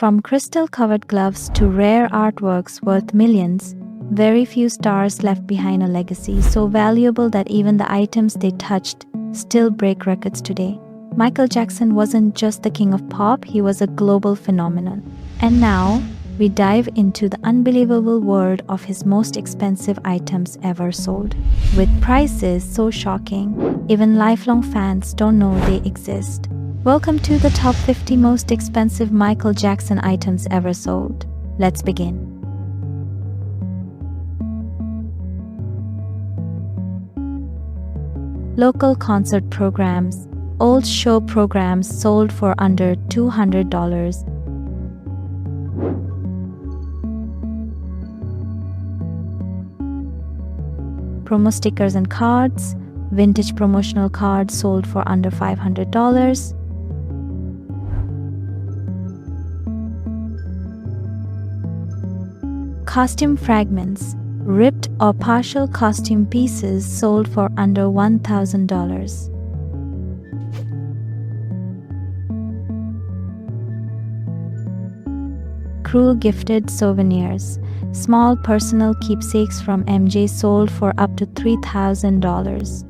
From crystal-covered gloves to rare artworks worth millions, very few stars left behind a legacy so valuable that even the items they touched still break records today. Michael Jackson wasn't just the king of pop, he was a global phenomenon. And now, we dive into the unbelievable world of his most expensive items ever sold. With prices so shocking, even lifelong fans don't know they exist. Welcome to the top 50 most expensive Michael Jackson items ever sold. Let's begin. Local concert programs. Old show programs sold for under $200. Promo stickers and cards. Vintage promotional cards sold for under $500. Costume fragments. Ripped or partial costume pieces sold for under $1,000. Crew gifted souvenirs. Small personal keepsakes from MJ sold for up to $3,000.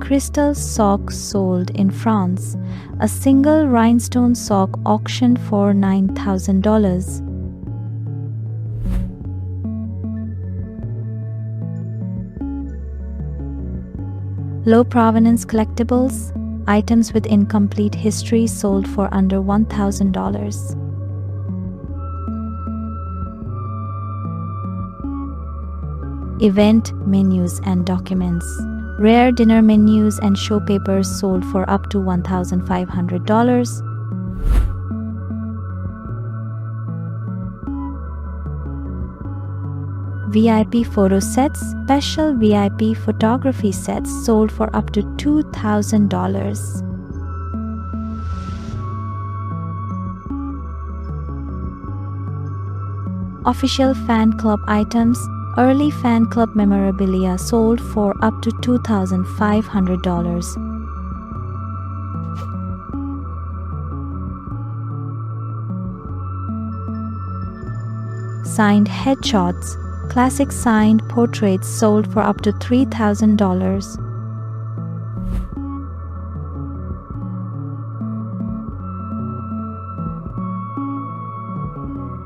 Crystal sock sold in France. A single rhinestone sock auctioned for $9,000. Low provenance collectibles. Items with incomplete history sold for under $1,000. Event menus and documents. Rare dinner menus and show papers sold for up to $1,500. VIP photo sets. Special VIP photography sets sold for up to $2,000. Official fan club items. Early fan club memorabilia sold for up to $2,500. Signed headshots. Classic signed portraits sold for up to $3,000.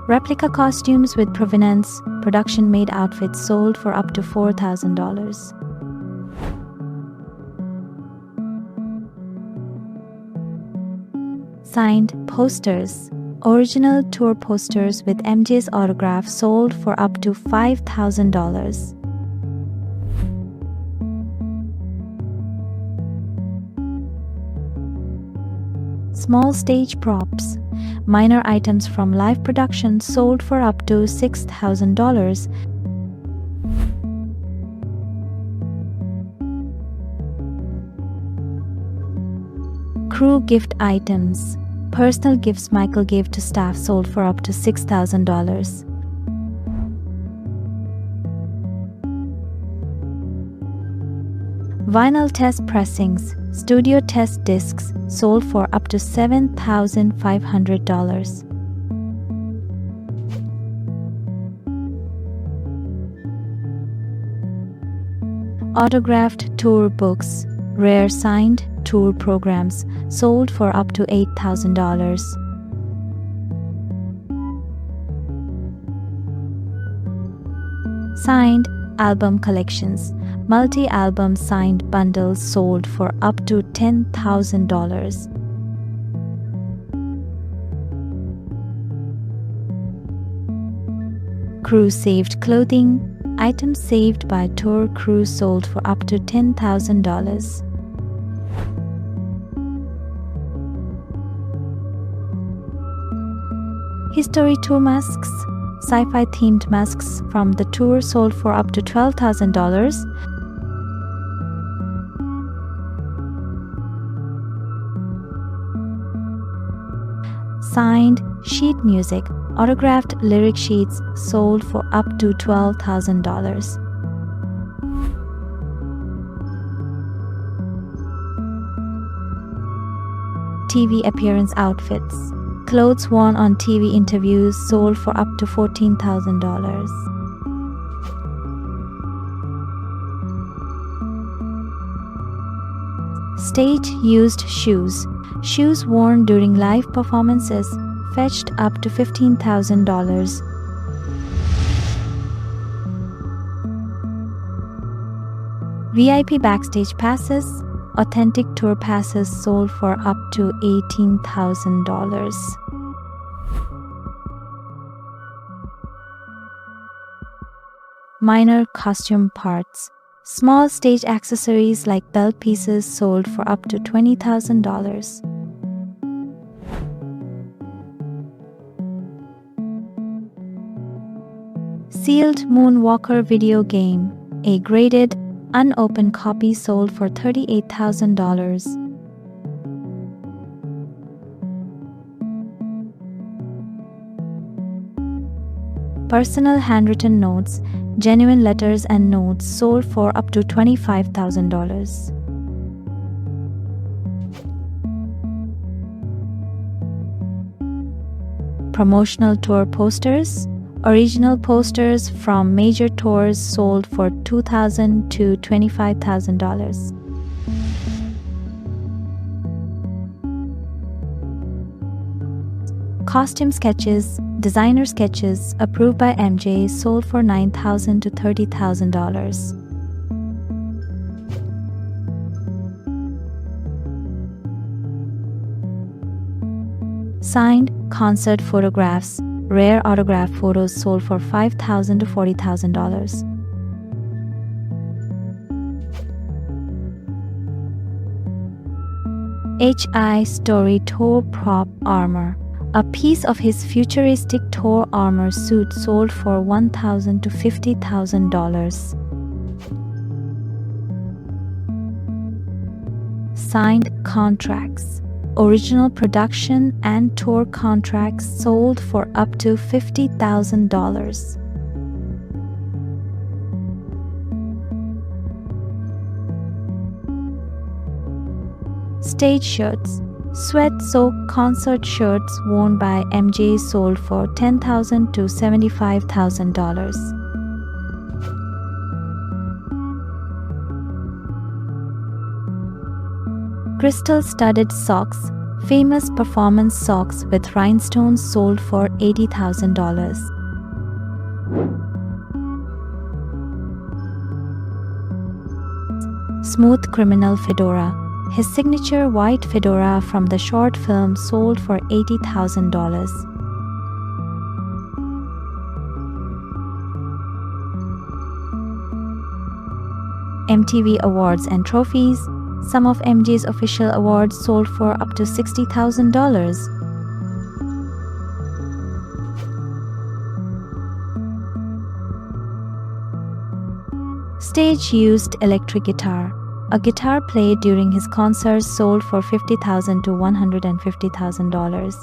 Replica costumes with provenance, production-made outfits sold for up to $4,000. Signed posters. Original tour posters with MJ's autograph sold for up to $5,000. Small stage props. Minor items from live production sold for up to $6,000. Crew gift items. Personal gifts Michael gave to staff sold for up to $6,000. Vinyl test pressings. Studio test discs sold for up to $7,500. Autographed tour books. Rare signed tour programs sold for up to $8,000. Signed album collections. Multi-album signed bundles sold for up to $10,000. Crew saved clothing. Items saved by tour crew sold for up to $10,000. History tour masks. Sci-fi themed masks from the tour sold for up to $12,000. Signed sheet music. Autographed lyric sheets sold for up to $12,000. TV appearance outfits. Clothes worn on TV interviews sold for up to $14,000. Stage-used shoes. Shoes worn during live performances fetched up to $15,000. VIP backstage passes. Authentic tour passes sold for up to $18,000. Minor costume parts. Small stage accessories like belt pieces sold for up to $20,000. Sealed Moonwalker video game. A graded, unopened copy sold for $38,000. Personal handwritten notes, genuine letters and notes sold for up to $25,000. Promotional tour posters. Original posters from major tours sold for $2,000 to $25,000. Costume sketches, designer sketches approved by MJ sold for $9,000 to $30,000. Signed concert photographs. Rare autograph photos sold for $5,000 to $40,000. HI Story Tour Prop Armor. A piece of his futuristic tour armor suit sold for $1,000 to $50,000. Signed contracts. Original production and tour contracts sold for up to $50,000. Stage shirts. Sweat-soaked concert shirts worn by MJ sold for $10,000 to $75,000. Crystal-studded socks. Famous performance socks with rhinestones sold for $80,000. Smooth criminal fedora. His signature white fedora from the short film sold for $80,000. MTV Awards and Trophies. Some of MJ's official awards sold for up to $60,000. Stage-used electric guitar. A guitar played during his concerts sold for $50,000 to $150,000.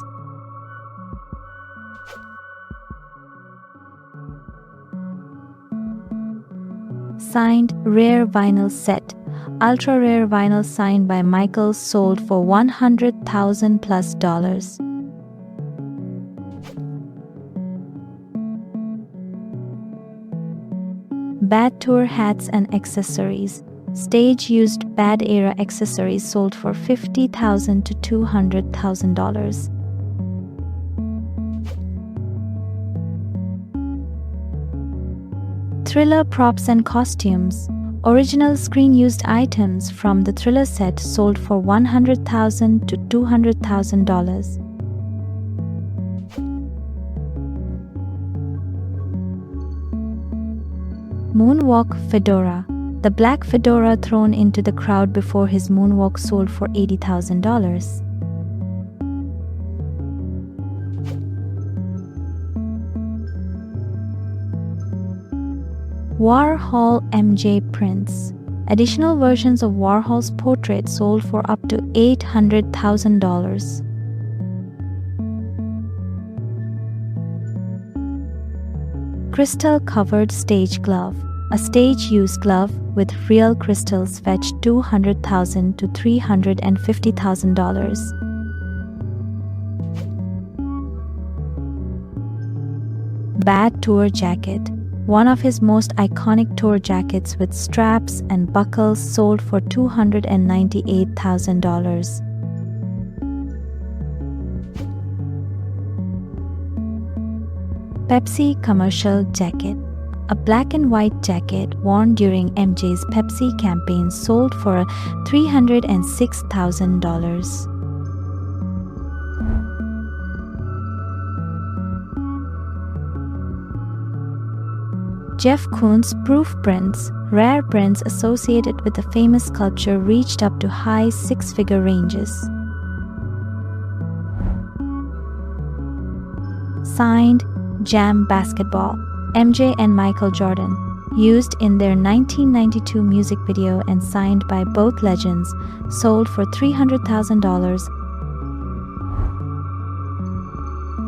Signed rare vinyl set. Ultra rare vinyl signed by Michael sold for $100,000 plus. Bad tour hats and accessories. Stage-used Bad era accessories sold for $50,000 to $200,000. Thriller props and costumes. Original screen-used items from the Thriller set sold for $100,000 to $200,000. Moonwalk fedora. The black fedora thrown into the crowd before his moonwalk sold for $80,000. Warhol MJ prints. Additional versions of Warhol's portrait sold for up to $800,000. Crystal-covered stage glove. A stage-used glove with real crystals fetched $200,000 to $350,000. Bad tour jacket. One of his most iconic tour jackets with straps and buckles sold for $298,000. Pepsi commercial jacket. A black and white jacket worn during MJ's Pepsi campaign sold for $306,000. Jeff Koons proof prints. Rare prints associated with a famous sculpture reached up to high six-figure ranges. Signed Jam basketball. MJ and Michael Jordan, used in their 1992 music video and signed by both legends, sold for $300,000.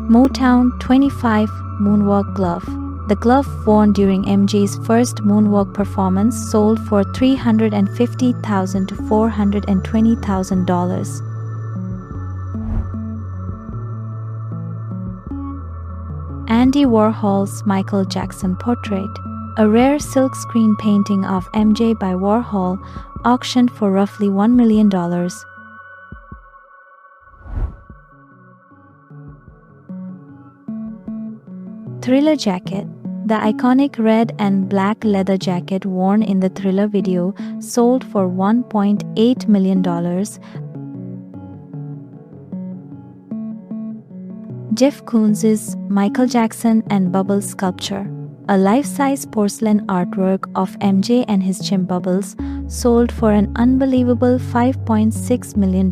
Motown 25 Moonwalk Glove. The glove worn during MJ's first moonwalk performance sold for $350,000 to $420,000. Andy Warhol's Michael Jackson portrait. A rare silkscreen painting of MJ by Warhol, auctioned for roughly $1 million. Thriller jacket. The iconic red and black leather jacket worn in the Thriller video sold for $1.8 million. Jeff Koons's Michael Jackson and Bubbles sculpture. A life-size porcelain artwork of MJ and his chin bubbles sold for an unbelievable $5.6 million.